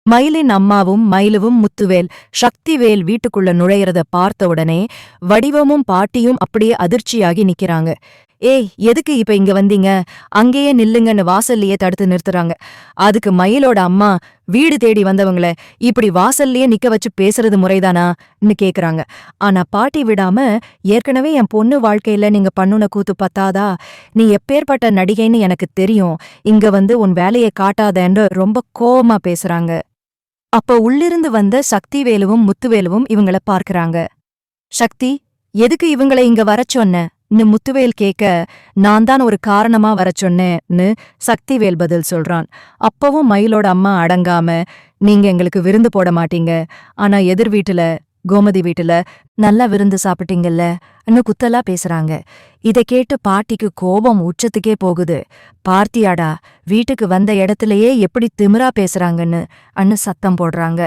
மயிலின் அம்மாவும் மயிலுவும் முத்துவேல் சக்திவேல் வீட்டுக்குள்ள நுழையறத பார்த்த உடனே வடிவமும் பாட்டியும் அப்படியே அதிர்ச்சியாகி நிக்கிறாங்க. ஏய், எதுக்கு இப்ப இங்க வந்தீங்க? அங்கேயே நில்லுங்கன்னு வாசல்லையே தடுத்து நிறுத்துறாங்க. அதுக்கு மயிலோட அம்மா, வீடு தேடி வந்தவங்கள இப்படி வாசல்லையே நிக்க வச்சு பேசுறது முறைதானான்னு கேக்குறாங்க. ஆனா பாட்டி விடாம, ஏற்கனவே என் பொண்ணு வாழ்க்கையில நீங்க பண்ணுன கூத்து பத்தாதா? நீ எப்பேற்பட்ட நடிகைன்னு எனக்கு தெரியும். இங்க வந்து உன் வேலையை காட்டாதேன்னு ரொம்ப கோவமா பேசுறாங்க. அப்ப உள்ளிருந்து வந்த சக்திவேலுவும் முத்துவேலுவும் இவங்கள பார்க்கறாங்க. சக்தி, எதுக்கு இவங்கள இங்க வரச் சொன்னன்னு முத்துவேல் கேட்க, நான் தான் ஒரு காரணமா வரச் சொன்னேன்னு சக்திவேல் பதில் சொல்றான். அப்பவும் மயிலோட அம்மா அடங்காம, நீங்க எங்களுக்கு விருந்து போட மாட்டீங்க, ஆனா எதிர் வீட்டுல கோமதி வீட்டுல நல்லா விருந்து சாப்பிட்டீங்கல்ல குத்தலா பேசுறாங்க. இதை கேட்டு பாட்டிக்கு கோபம் உச்சத்துக்கே போகுது. பார்த்தியாடா, வீட்டுக்கு வந்த இடத்துலயே எப்படி திமிரா பேசுறாங்கன்னு சத்தம் போடுறாங்க.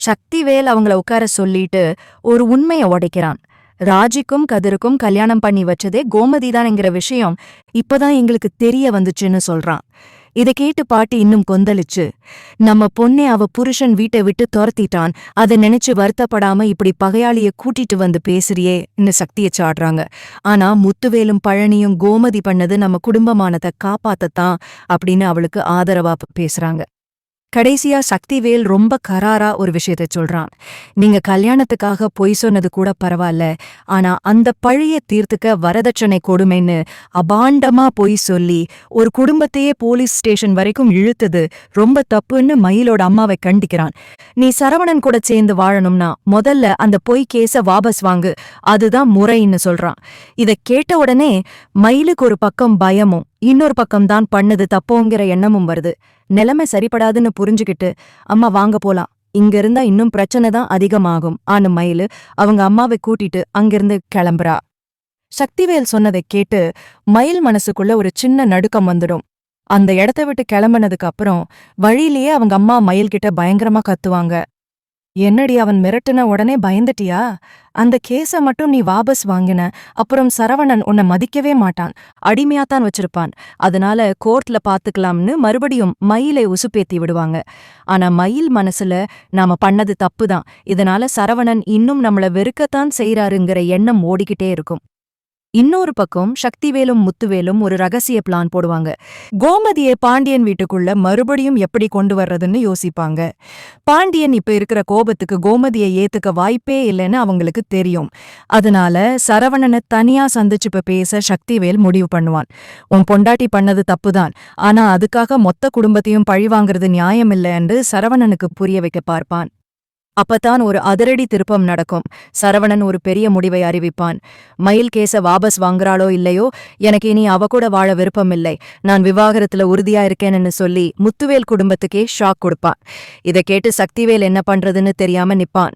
சக்திவேல் அவங்கள உட்கார சொல்லிட்டு ஒரு உண்மைய உடைக்கிறான். ராஜிக்கும் கதிருக்கும் கல்யாணம் பண்ணி வச்சதே கோமதிதான்ங்கிற விஷயம் இப்பதான் எங்களுக்கு தெரிய வந்துச்சுன்னு சொல்றான். இதை கேட்டு பாட்டி இன்னும் கொந்தளிச்சு, நம்ம பொண்ணே அவ புருஷன் வீட்டை விட்டு துரத்திட்டான், அதை நினைச்சு வருத்தப்படாம இப்படி பகையாளிய கூட்டிட்டு வந்து பேசுறியேன்னு சக்தியை சாடுறாங்க. ஆனா முத்துவேலும் பழனியும் கோமதி பண்ணது நம்ம குடும்பமானதை காப்பாத்தத்தான் அப்படின்னு அவளுக்கு ஆதரவா பேசுறாங்க. கடைசியா சக்திவேல் ரொம்ப கராரா ஒரு விஷயத்த சொல்றான். நீங்க கல்யாணத்துக்காக பொய் சொன்னது கூட பரவாயில்ல, ஆனா அந்த பழிய தீர்த்துக்க வரதட்சணை கொடுமைன்னு அபாண்டமா பொய் சொல்லி ஒரு குடும்பத்தையே போலீஸ் ஸ்டேஷன் வரைக்கும் இழுத்தது ரொம்ப தப்புன்னு மயிலோட அம்மாவை கண்டிக்கிறான். நீ சரவணன் கூட சேர்ந்து வாழணும்னா முதல்ல அந்த பொய் கேஸ வாபஸ் வாங்கு, அதுதான் முறைன்னு சொல்றான். இத கேட்ட உடனே மயிலுக்கு ஒரு பக்கம் பயமும் இன்னொரு பக்கம்தான் பண்ணது தப்போங்கிற எண்ணமும் வருது. நிலைமை சரிப்படாதுன்னு புரிஞ்சுக்கிட்டு, அம்மா வாங்க போலாம், இங்க இருந்தா இன்னும் பிரச்சனை தான் அதிகமாகும் ஆனு மயிலு அவங்க அம்மாவை கூட்டிட்டு அங்கிருந்து கிளம்புறா. சக்திவேல் சொன்னதை கேட்டு மயில் மனசுக்குள்ள ஒரு சின்ன நடுக்கம் வந்துடும். அந்த இடத்த விட்டு கிளம்புனதுக்கு அப்புறம் வழியிலேயே அவங்க அம்மா மயில்கிட்ட பயங்கரமா கத்துவாங்க. என்னடி, அவன் மிரட்டுன உடனே பயந்துட்டியா? அந்த கேஸ மட்டும் நீ வாபஸ் வாங்கின அப்புறம் சரவணன் உன்னை மதிக்கவே மாட்டான், அடிமையாத்தான் வச்சிருப்பான், அதனால கோர்ட்ல பாத்துக்கலாம்னு மறுபடியும் மயிலை உசுப்பேத்தி விடுவாங்க. ஆனா மயில் மனசுல நாம பண்ணது தப்புதான், இதனால சரவணன் இன்னும் நம்மள வெறுக்கத்தான் செய்யறாருங்கிற எண்ணம் ஓடிக்கிட்டே இருக்கும். இன்னொரு பக்கம் சக்திவேலும் முத்துவேலும் ஒரு ரகசிய பிளான் போடுவாங்க. கோமதியை பாண்டியன் வீட்டுக்குள்ள மறுபடியும் எப்படி கொண்டு வர்றதுன்னு யோசிப்பாங்க. பாண்டியன் இப்ப இருக்கிற கோபத்துக்கு கோமதியை ஏத்துக்க வாய்ப்பே இல்லைன்னு அவங்களுக்கு தெரியும். அதனால சரவணனை தனியா சந்திச்சு பேச சக்திவேல் முடிவு பண்ணுவான். உன் பொண்டாட்டி பண்ணது தப்புதான், ஆனா அதுக்காக மொத்த குடும்பத்தையும் பழிவாங்கிறது நியாயமில்லை என்று சரவணனுக்கு புரிய வைக்க பார்ப்பான். அப்பத்தான் ஒரு அதிரடி திருப்பம் நடக்கும். சரவணன் ஒரு பெரிய முடிவை அறிவிப்பான். மயில் கேஸ வாபஸ் வாங்குறாளோ இல்லையோ, எனக்கு இனி அவ கூட வாழ விருப்பமில்லை, நான் விவாகரத்துல உறுதியா இருக்கேன்னு சொல்லி முத்துவேல் குடும்பத்துக்கே ஷாக் கொடுப்பான். இதை கேட்டு சக்திவேல் என்ன பண்றதுன்னு தெரியாம நிப்பான்.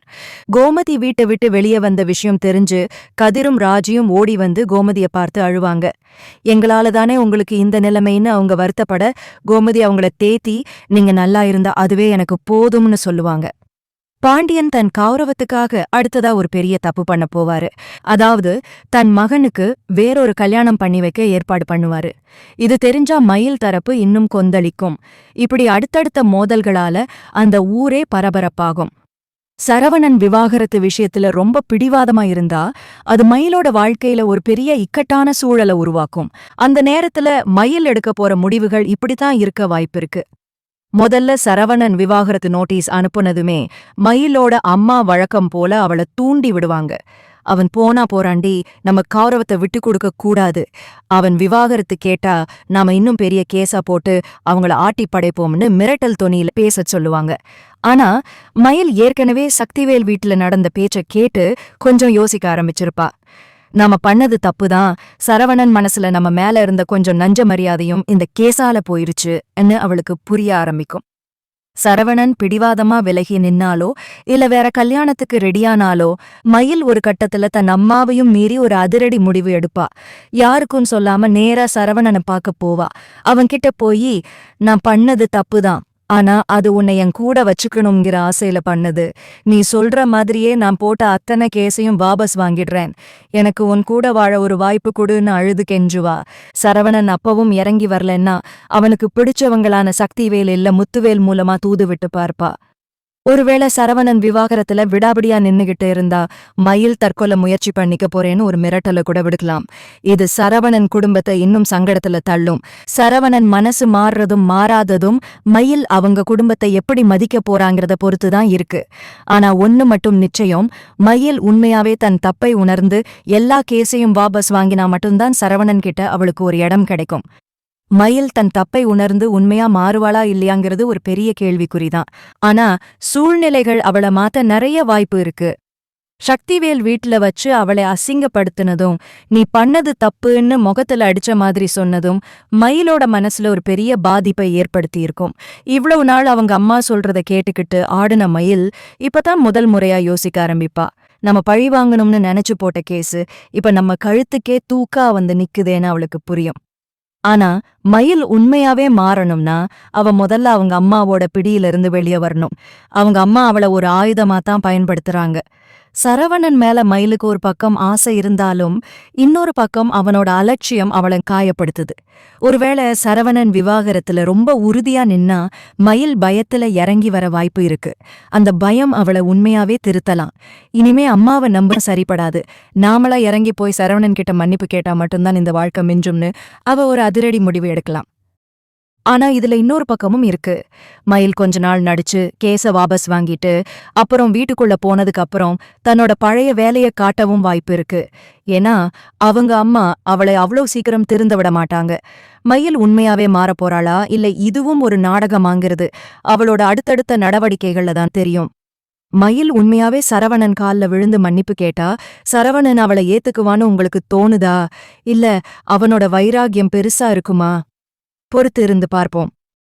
கோமதி வீட்டை விட்டு வெளியே வந்த விஷயம் தெரிஞ்சு கதிரும் ராஜியும் ஓடி வந்து கோமதியை பார்த்து அழுவாங்க. எங்களால தானே உங்களுக்கு இந்த நிலைமைன்னு அவங்க வருத்தப்பட, கோமதி அவங்கள தேத்தி, நீங்க நல்லா இருந்தா அதுவே எனக்கு போதும்னு சொல்லுவாங்க. பாண்டியன் தன் கௌரவத்துக்காக அடுத்ததா ஒரு பெரிய தப்பு பண்ண போவாரு. அதாவது தன் மகனுக்கு வேறொரு கல்யாணம் பண்ணி வைக்க ஏற்பாடு பண்ணுவாரு. இது தெரிஞ்சா மயில் தரப்பு இன்னும் கொந்தளிக்கும். இப்படி அடுத்தடுத்த மோதல்களால அந்த ஊரே பரபரப்பாகும். சரவணன் விவாகரத்து விஷயத்துல ரொம்ப பிடிவாதமா இருந்தா அது மயிலோட வாழ்க்கையில ஒரு பெரிய இக்கட்டான சூழலை உருவாக்கும். அந்த நேரத்துல மயில் எடுக்க போற முடிவுகள் இப்படித்தான் இருக்க வாய்ப்பிருக்கு. முதல்ல சரவணன் விவாகரத்து நோட்டீஸ் அனுப்புனதுமே மயிலோட அம்மா வழக்கம் போல அவளை தூண்டி விடுவாங்க. அவன் போனா போறாண்டி, நம்ம கௌரவத்தை விட்டு கொடுக்க கூடாது, அவன் விவாகரத்து கேட்டா நாம இன்னும் பெரிய கேஸா போட்டு அவங்கள ஆட்டி படைப்போம்னு மிரட்டல் தொனியில பேச சொல்லுவாங்க. ஆனா மயில் ஏற்கனவே சக்திவேல் வீட்டுல நடந்த பேச்ச கேட்டு கொஞ்சம் யோசிக்க ஆரம்பிச்சிருப்பா. நாம பண்ணது தப்புதான், சரவணன் மனசுல நம்ம மேல இருந்த கொஞ்சம் நஞ்ச மரியாதையும் இந்த கேஸால போயிருச்சுன்னு அவளுக்கு புரிய ஆரம்பிக்கும். சரவணன் பிடிவாதமா விலகி நின்னாலோ இல்ல வேற கல்யாணத்துக்கு ரெடியானாலோ மயில் ஒரு கட்டத்துல தன் அம்மாவையும் மீறி ஒரு அதிரடி முடிவு எடுப்பா. யாருக்கும் சொல்லாம நேரா சரவணனை பார்க்க போவா. அவன்கிட்ட போய், நான் பண்ணது தப்புதான், ஆனா அது உன்னை என் கூட வச்சுக்கணுங்கிற ஆசையில பண்ணுது. நீ சொல்ற மாதிரியே நான் போட்ட அத்தனை கேஸையும் வாபஸ் வாங்கிடுறேன். எனக்கு உன் கூட வாழ ஒரு வாய்ப்பு குடுன்னு அழுது கெஞ்சுவா. சரவணன் அப்பவும் இறங்கி வரலன்னா அவனுக்கு பிடிச்சவங்களான சக்திவேல் இல்ல முத்துவேல் மூலமா தூது விட்டு பார்ப்பா. ஒருவேளை சரவணன் விவாகரத்துல விடாபிடியா நின்னுகிட்டு இருந்தா மயில் தற்கொலை முயற்சி பண்ணிக்க போறேன்னு ஒரு மிரட்டல கூட விடுக்கலாம். இது சரவணன் குடும்பத்தை இன்னும் சங்கடத்துல தள்ளும். சரவணன் மனசு மாறுறதும் மாறாததும் மயில் அவங்க குடும்பத்தை எப்படி மதிக்க போறாங்கிறத பொறுத்துதான் இருக்கு. ஆனா ஒன்னு மட்டும் நிச்சயம், மயில் உண்மையாவே தன் தப்பை உணர்ந்து எல்லா கேஸையும் வாபஸ் வாங்கினா மட்டும்தான் சரவணன் கிட்ட அவளுக்கு ஒரு இடம் கிடைக்கும். மயில் தன் தப்பை உணர்ந்து உண்மையா மாறுவாளா இல்லையாங்கிறது ஒரு பெரிய கேள்விக்குறிதான். ஆனா சூழ்நிலைகள் அவள மாத்த நிறைய வாய்ப்பு இருக்கு. சக்திவேல் வீட்ல வச்சு அவளை அசிங்கப்படுத்தினதும், நீ பண்ணது தப்புன்னு முகத்துல அடிச்ச மாதிரி சொன்னதும் மயிலோட மனசுல ஒரு பெரிய பாதிப்பை ஏற்படுத்தியிருக்கும். இவ்வளவு நாள் அவங்க அம்மா சொல்றத கேட்டுக்கிட்டு ஆடுன மயில் இப்பதான் முதல் முறையா யோசிக்க ஆரம்பிப்பா. நம்ம பழி வாங்கணும்னு நினைச்சு போட்ட கேஸு இப்ப நம்ம கழுத்துக்கே தூக்கா வந்து நிக்குதேன்னு அவளுக்கு புரியும். ஆனா மயில் உண்மையாவே மாறணும்னா அவ முதல்ல அவங்க அம்மாவோட பிடியிலிருந்து வெளியே வரணும். அவங்க அம்மா அவளை ஒரு ஆயுதமா தான் பயன்படுத்துறாங்க. சரவணன் மேல மயிலுக்கு ஒரு பக்கம் ஆசை இருந்தாலும் இன்னொரு பக்கம் அவனோட அலட்சியம் அவளை காயப்படுத்துது. ஒருவேளை சரவணன் விவாகரத்துல ரொம்ப உறுதியா நின்னா மயில் பயத்துல இறங்கி வர வாய்ப்பு இருக்கு. அந்த பயம் அவளை உண்மையாவே திருத்தலாம். இனிமே அம்மாவை நம்ப சரிப்படாது, நாமளா இறங்கி போய் சரவணன் கிட்ட மன்னிப்பு கேட்டா மட்டும்தான் இந்த வாழ்க்கை மிஞ்சும்னு அவ ஒரு அதிரடி முடிவு எடுக்கலாம். ஆனா இதுல இன்னொரு பக்கமும் இருக்கு. மயில் கொஞ்ச நாள் நடிச்சு கேஸ வாபஸ் வாங்கிட்டு அப்புறம் வீட்டுக்குள்ள போனதுக்கு அப்புறம் தன்னோட பழைய வேலைய காட்டவும் வாய்ப்பு இருக்கு. ஏன்னா அவங்க அம்மா அவளை அவ்வளோ சீக்கிரம் திருந்த விட மாட்டாங்க. மயில் உண்மையாவே மாறப்போறாளா இல்ல இதுவும் ஒரு நாடகமாங்கிறது அவளோட அடுத்தடுத்த நடவடிக்கைகள்ல தான் தெரியும். மயில் உண்மையாவே சரவணன் கால்ல விழுந்து மன்னிப்பு கேட்டா சரவணன் அவளை ஏத்துக்குவான்னு உங்களுக்கு தோணுதா? இல்ல அவனோட வைராகியம் பெருசா இருக்குமா? பொறுத்து இருந்து பார்ப்போம்.